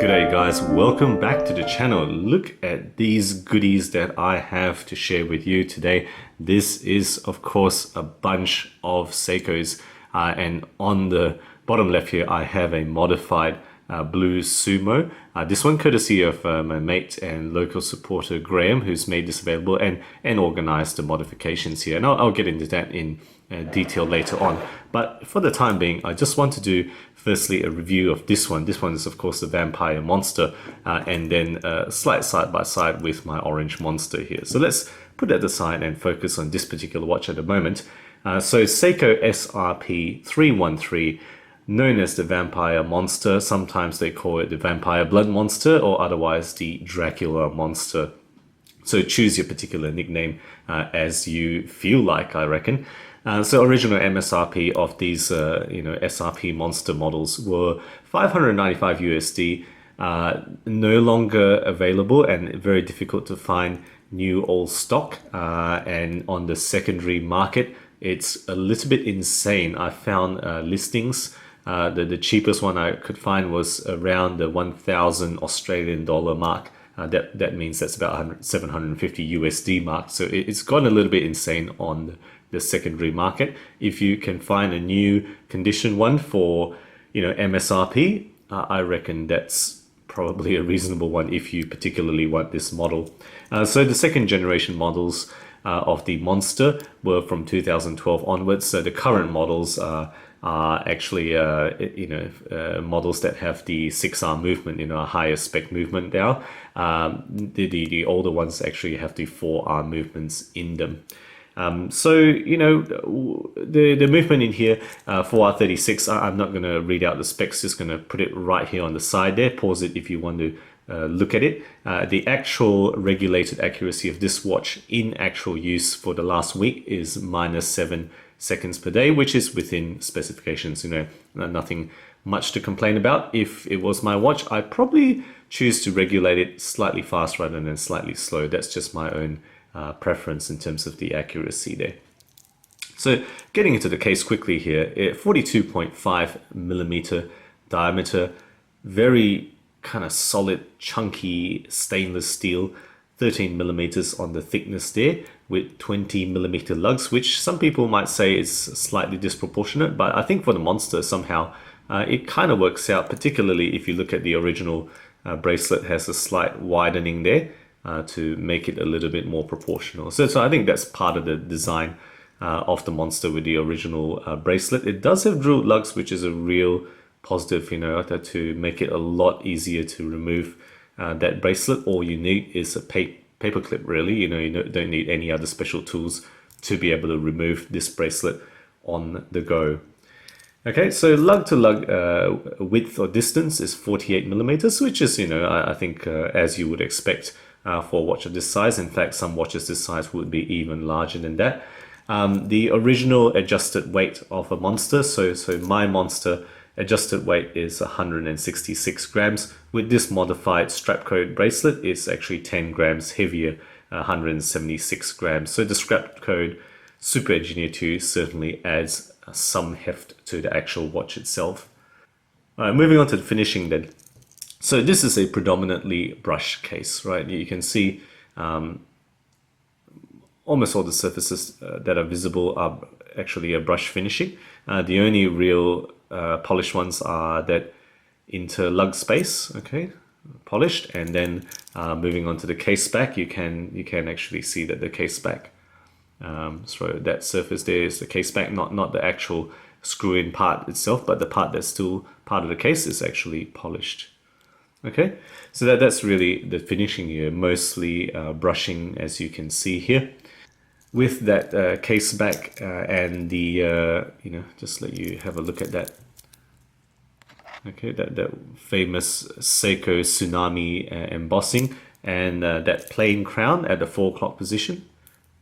G'day guys, welcome back to the channel. Look at these goodies that I have to share with you today. This is of course a bunch of Seikos and on the bottom left here I have a modified blue Sumo. This one courtesy of my mate and local supporter Graham, who's made this available and organized the modifications here, and I'll get into that in detail later on. But for the time being, I just want to do firstly a review of this one. This one is of course the Vampire Monster, and then a slight side by side with my orange Monster here. So let's put that aside and focus on this particular watch at the moment. So Seiko SRP 313, known as the Vampire Monster. Sometimes they call it the Vampire Blood Monster, or otherwise the Dracula Monster. So choose your particular nickname as you feel like, I reckon. So original MSRP of these SRP Monster models were 595 USD, no longer available and very difficult to find new old stock, and on the secondary market it's a little bit insane. I found listings. The cheapest one I could find was around the 1,000 Australian dollar mark. That means that's about 750 USD mark. So it's gone a little bit insane on the secondary market. If you can find a new condition one for MSRP, I reckon that's probably a reasonable one if you particularly want this model. So the second generation models of the Monster were from 2012 onwards. So the current models are actually models that have the 6-arm movement, a higher spec movement now. The older ones actually have the 4-arm movements in them. So the movement in here, 4R36, I'm not going to read out the specs, just going to put it right here on the side there. Pause it if you want to look at it. The actual regulated accuracy of this watch in actual use for the last week is -7 seconds per day, which is within specifications. Nothing much to complain about. If it was my watch, I'd probably choose to regulate it slightly fast rather than slightly slow. That's just my own preference in terms of the accuracy there. So getting into the case quickly here, 42.5 millimeter diameter, very kind of solid, chunky stainless steel, 13 millimeters on the thickness there, with 20 millimeter lugs, which some people might say is slightly disproportionate, but I think for the Monster somehow it kind of works out, particularly if you look at the original bracelet has a slight widening there to make it a little bit more proportional. So I think that's part of the design of the Monster with the original bracelet. It does have drilled lugs, which is a real positive, to make it a lot easier to remove that bracelet. All you need is a paper clip, really. You don't need any other special tools to be able to remove this bracelet on the go. Okay, so lug to lug width or distance is 48 millimeters, which is, I think as you would expect for a watch of this size. In fact, some watches this size would be even larger than that. The original adjusted weight of a Monster, so my Monster adjusted weight is 166 grams. With this modified Strapcode bracelet, it's actually 10 grams heavier, 176 grams. So the Strapcode Super Engineer 2 certainly adds some heft to the actual watch itself. Moving on to the finishing then. So this is a predominantly brush case, right? You can see almost all the surfaces that are visible are actually a brush finishing. The only real polished ones are that interlug space, okay, polished, and then moving on to the case back, you can actually see that the case back, so that surface there is the case back, not the actual screw-in part itself, but the part that's still part of the case is actually polished. Okay, so that's really the finishing here, mostly brushing, as you can see here. With that case back and the, just let you have a look at that. Okay, that famous Seiko Tsunami embossing, and that plain crown at the 4 o'clock position,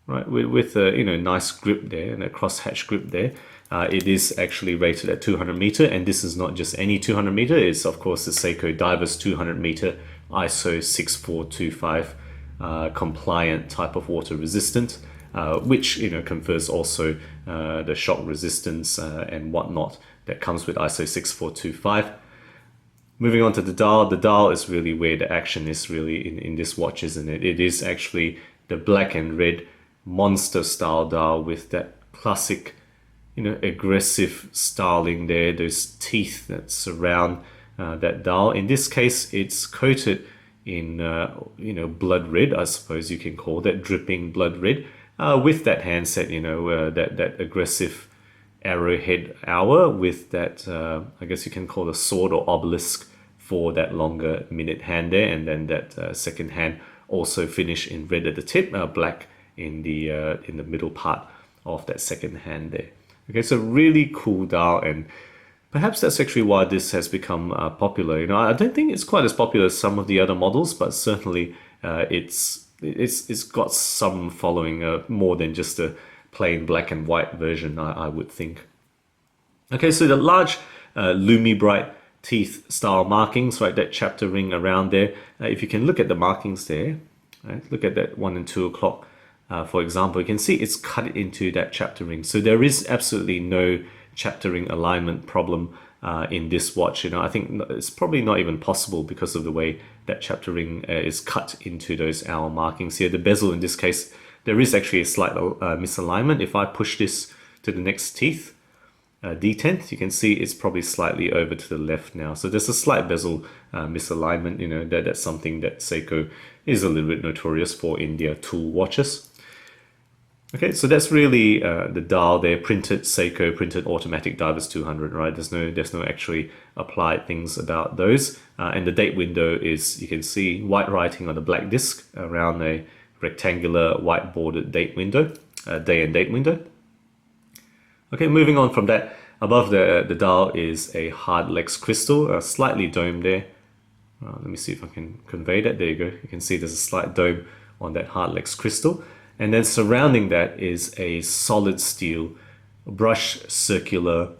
right? With a nice grip there and a crosshatch grip there. It is actually rated at 200 meter, and this is not just any 200 meter. It's of course the Seiko Divers 200 meter ISO 6425 compliant type of water resistant. Which confers also the shock resistance and whatnot that comes with ISO 6425. Moving on to the dial is really where the action is really in this watch, isn't it? It is actually the black and red monster style dial with that classic, aggressive styling there, those teeth that surround that dial. In this case, it's coated in, blood red, I suppose you can call that, dripping blood red, with that handset, that aggressive arrowhead hour with that, I guess you can call a sword or obelisk for that longer minute hand there, and then that second hand also finish in red at the tip, black in the middle part of that second hand there. Okay, so really cool dial, and perhaps that's actually why this has become popular. I don't think it's quite as popular as some of the other models, but certainly it's got some following, more than just a plain black and white version, I would think. Okay, so the large Lumi Bright teeth style markings, right, that chapter ring around there. If you can look at the markings there, right, look at that 1 and 2 o'clock, for example, you can see it's cut into that chapter ring. So there is absolutely no chapter ring alignment problem in this watch. I think it's probably not even possible because of the way that chapter ring is cut into those hour markings here. The bezel in this case, there is actually a slight misalignment. If I push this to the next teeth, D10th, you can see it's probably slightly over to the left now. So there's a slight bezel misalignment. That's something that Seiko is a little bit notorious for in their tool watches. Okay, so that's really the dial there, printed Seiko, printed automatic Divers 200, right? There's no actually applied things about those. And the date window is, you can see white writing on the black disc around a rectangular white bordered date window, day and date window. Okay, moving on from that, above the dial is a hard Lex crystal, slightly domed there. Let me see if I can convey that. There you go. You can see there's a slight dome on that hard Lex crystal. And then surrounding that is a solid steel brush circular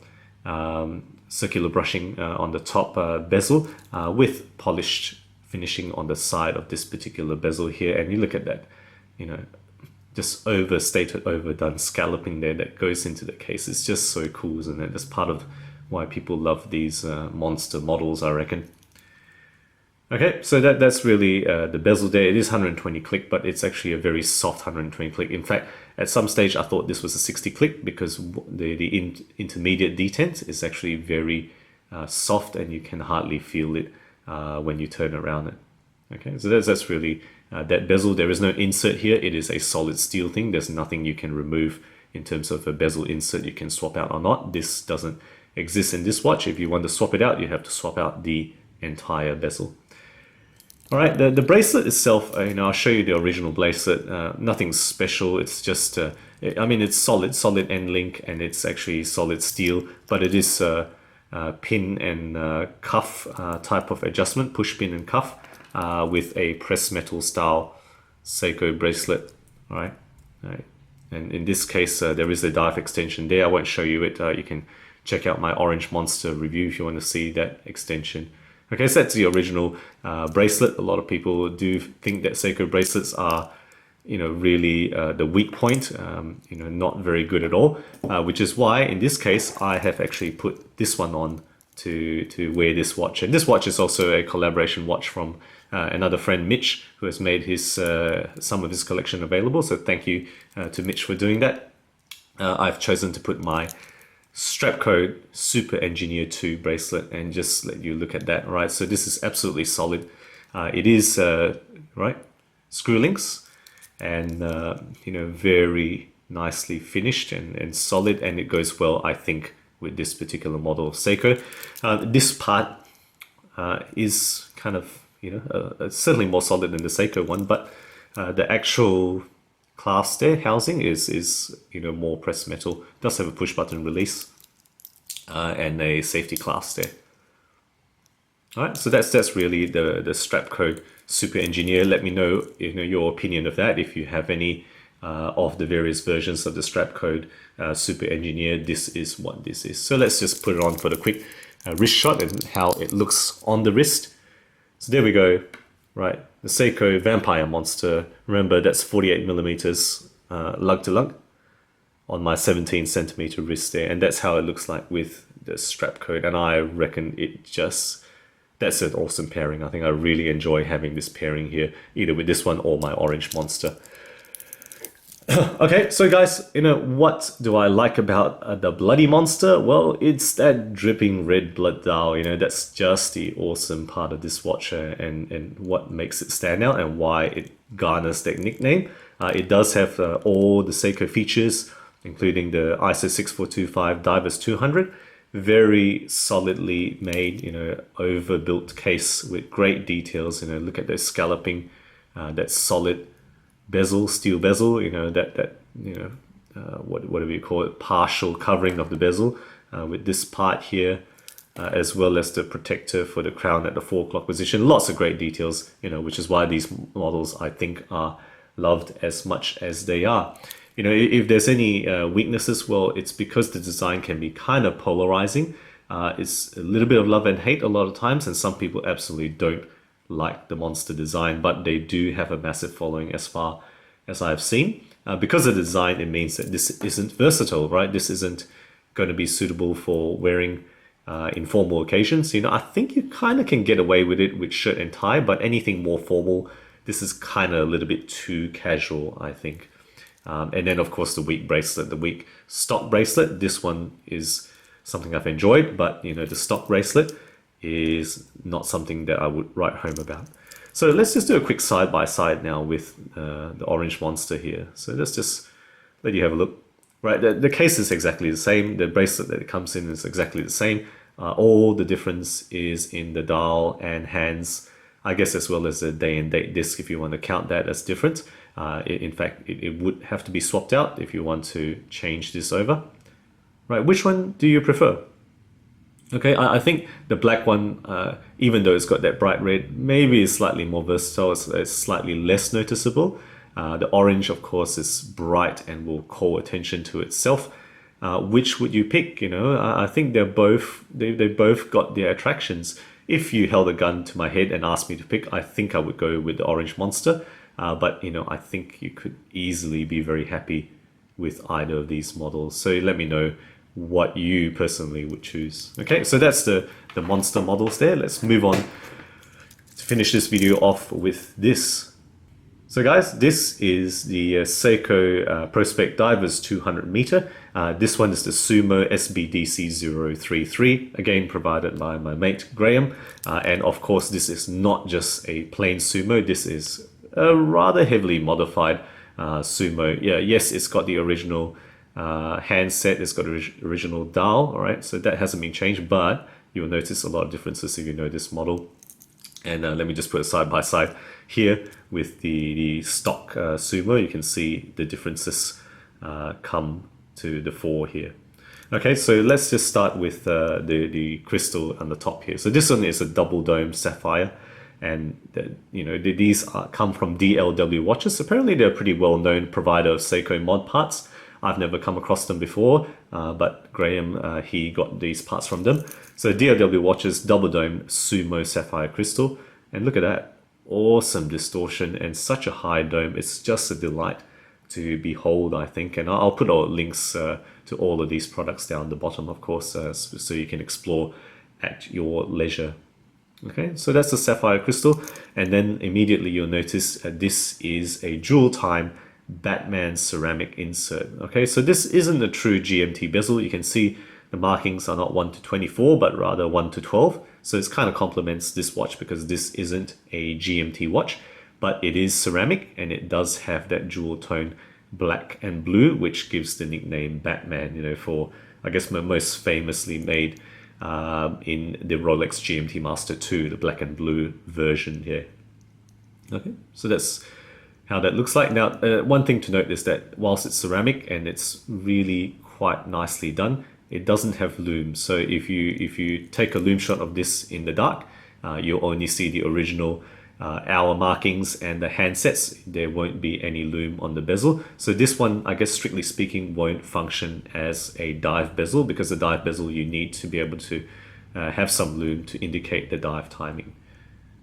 brushing on the top bezel with polished finishing on the side of this particular bezel here. And you look at that, just overstated, overdone scalloping there that goes into the case. It's just so cool, isn't it? That's part of why people love these monster models, I reckon. Okay, so that's really the bezel there. It is 120 click, but it's actually a very soft 120 click. In fact, at some stage I thought this was a 60 click because the intermediate detent is actually very soft, and you can hardly feel it when you turn around it. Okay, so that's really that bezel. There is no insert here. It is a solid steel thing. There's nothing you can remove in terms of a bezel insert you can swap out or not. This doesn't exist in this watch. If you want to swap it out, you have to swap out the entire bezel. All right, the bracelet itself, I'll show you the original bracelet. Nothing special. It's just, it's solid end link, and it's actually solid steel, but it is pin and cuff type of adjustment, push pin and cuff, with a press metal style Seiko bracelet. All right. And in this case, there is a dive extension there. I won't show you it. You can check out my Orange Monster review if you want to see that extension. Okay, so that's the original bracelet. A lot of people do think that Seiko bracelets are, really the weak point, not very good at all, which is why in this case I have actually put this one on to wear this watch. And this watch is also a collaboration watch from another friend, Mitch, who has made his some of his collection available. So thank you to Mitch for doing that. I've chosen to put my Strapcode Super Engineer 2 bracelet and just let you look at that, right? So this is absolutely solid. It is, right, screw links and, very nicely finished and solid, and it goes well, I think, with this particular model of Seiko. This part is kind of, certainly more solid than the Seiko one, but the actual clasp there, housing, is more pressed metal. It does have a push button release and a safety clasp there. All right, so that's really the Strapcode Super Engineer. Let me know, your opinion of that. If you have any of the various versions of the Strapcode Super Engineer, this is what this is. So let's just put it on for the quick wrist shot and how it looks on the wrist. So there we go, right? The Seiko Vampire Monster. Remember, that's 48 millimeters lug to lug on my 17 centimeter wrist there, and that's how it looks like with the Strapcode. And I reckon it just that's an awesome pairing. I think I really enjoy having this pairing here, either with this one or my orange monster. Okay, so guys, what do I like about the bloody monster? Well, it's that dripping red blood dial. That's just the awesome part of this watch, and what makes it stand out and why it garners that nickname. It does have all the Seiko features, including the ISO 6425 Divers 200. Very solidly made, overbuilt case with great details. Look at those scalloping, that solid bezel, steel bezel, whatever you call it, partial covering of the bezel, with this part here, as well as the protector for the crown at the 4 o'clock position. Lots of great details, which is why these models, I think, are loved as much as they are. If there's any weaknesses, well, it's because the design can be kind of polarizing. It's a little bit of love and hate a lot of times, and some people absolutely don't like the monster design, but they do have a massive following as far as I've seen. Because of the design, it means that this isn't versatile, right? This isn't going to be suitable for wearing in formal occasions. I think you kind of can get away with it with shirt and tie, but anything more formal, this is kind of a little bit too casual, I think. And then, of course, the weak bracelet, the weak stock bracelet. This one is something I've enjoyed, but the stock bracelet is not something that I would write home about. So let's just do a quick side-by-side now with the orange monster here. So let's just let you have a look. Right, the case is exactly the same. The bracelet that it comes in is exactly the same. All the difference is in the dial and hands, I guess, as well as the day and date disc, if you want to count that as different. In fact, it would have to be swapped out if you want to change this over. Right, which one do you prefer? Okay, I think the black one, even though it's got that bright red, maybe is slightly more versatile, it's slightly less noticeable. The orange, of course, is bright and will call attention to itself. Which would you pick? I think they both got their attractions. If you held a gun to my head and asked me to pick, I think I would go with the orange monster. But I think you could easily be very happy with either of these models. So let me know what you personally would choose. Okay, so that's the monster models there. Let's move on to finish this video off with this. So guys, this is the Seiko Prospex Divers 200 meter. This one is the Sumo SBDC033, again provided by my mate Graham. And of course, this is not just a plain Sumo, this is a rather heavily modified Sumo. Yeah, yes, it's got the original handset, it's got the original dial, all right, so that hasn't been changed, but you'll notice a lot of differences if you know this model. And let me just put it side by side here with the stock Sumo. You can see the differences come to the fore here. Okay, so let's just start with the crystal on the top here. So this one is a double dome sapphire, and these come from DLW watches. Apparently they're a pretty well-known provider of Seiko mod parts. I've never come across them before, but Graham, he got these parts from them. So DLW watches, double dome Sumo sapphire crystal, and look at that, awesome distortion and such a high dome. It's just a delight to behold, I think, and I'll put all links to all of these products down the bottom, of course, so you can explore at your leisure. Okay, so that's the sapphire crystal, and then immediately you'll notice this is a dual time Batman ceramic insert. Okay, so this isn't a true GMT bezel. You can see the markings are not 1:24 but rather 1:12, so it kind of complements this watch because this isn't a GMT watch, but it is ceramic and it does have that dual tone black and blue, which gives the nickname Batman, for, I guess, most famously made in the Rolex GMT Master 2, the black and blue version here. Okay, so that's how that looks like. Now, one thing to note is that whilst it's ceramic and it's really quite nicely done, it doesn't have lume. So if you take a lume shot of this in the dark, you'll only see the original hour markings and the handsets. There won't be any lume on the bezel. So this one, I guess strictly speaking, won't function as a dive bezel, because the dive bezel you need to be able to have some lume to indicate the dive timing.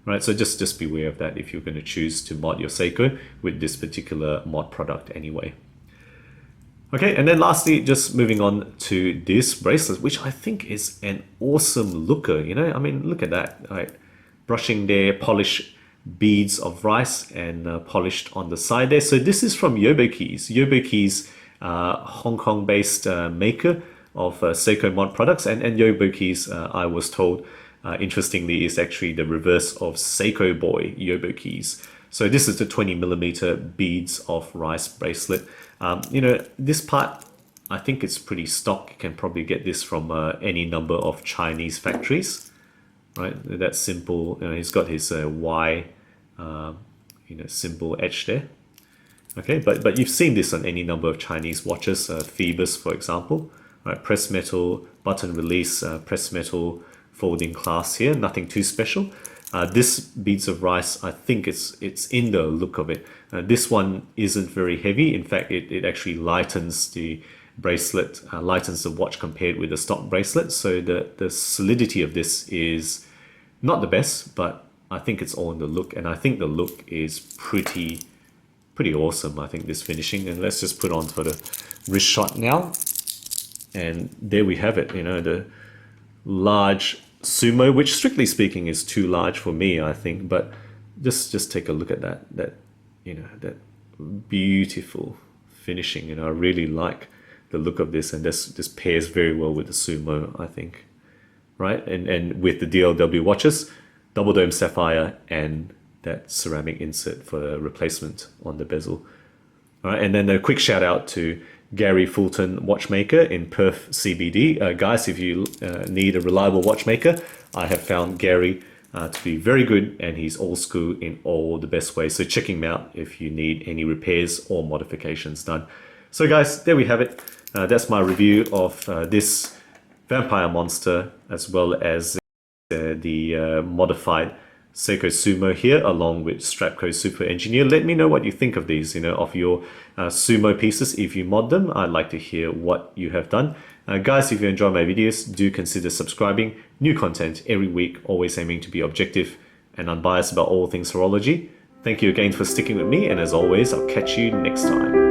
Right, so just beware of that if you're going to choose to mod your Seiko with this particular mod product anyway. Okay, and then lastly, just moving on to this bracelet, which I think is an awesome looker. I mean, look at that. Right? brushing there, polished beads of rice and polished on the side there. So this is from Yobokies. Yobokies, Hong Kong based maker of Seiko mod products, and Yobokies, I was told, interestingly, is actually the reverse of Seiko Boy Yobokies. So this is the 20mm beads of rice bracelet. You know, this part, I think it's pretty stock. You can probably get this from any number of Chinese factories, right? That's simple. You know, he's got his Y, you know, symbol etched there. Okay, but you've seen this on any number of Chinese watches, Phoebus, for example. Right, press metal, button release, press metal, folding clasp here. Nothing too special. This beads of rice, I think it's in the look of it. This one isn't very heavy. In fact, it actually lightens the bracelet, lightens the watch compared with the stock bracelet. So the solidity of this is not the best, but I think it's all in the look, and I think the look is pretty awesome. I think this finishing, and let's just put on for the wrist shot now. And there we have it, you know, the large Sumo, which strictly speaking is too large for me, I think, but just take a look at that you know, that beautiful finishing. You know, I really like the look of this, and this pairs very well with the Sumo, I think, right? And with the DLW watches, double dome sapphire and that ceramic insert for the replacement on the bezel. All right, and then a quick shout out to Gary Fulton Watchmaker in Perth CBD. Guys, if you need a reliable watchmaker, I have found Gary to be very good, and he's old school in all the best ways. So check him out if you need any repairs or modifications done. So guys, there we have it. That's my review of this Vampire Monster, as well as the modified Seiko Sumo here, along with Strapcode Super Engineer. Let me know what you think of these, you know, of your Sumo pieces. If you mod them, I'd like to hear what you have done. Guys, if you enjoy my videos, do consider subscribing. New content every week, always aiming to be objective and unbiased about all things horology. Thank you again for sticking with me, and as always, I'll catch you next time.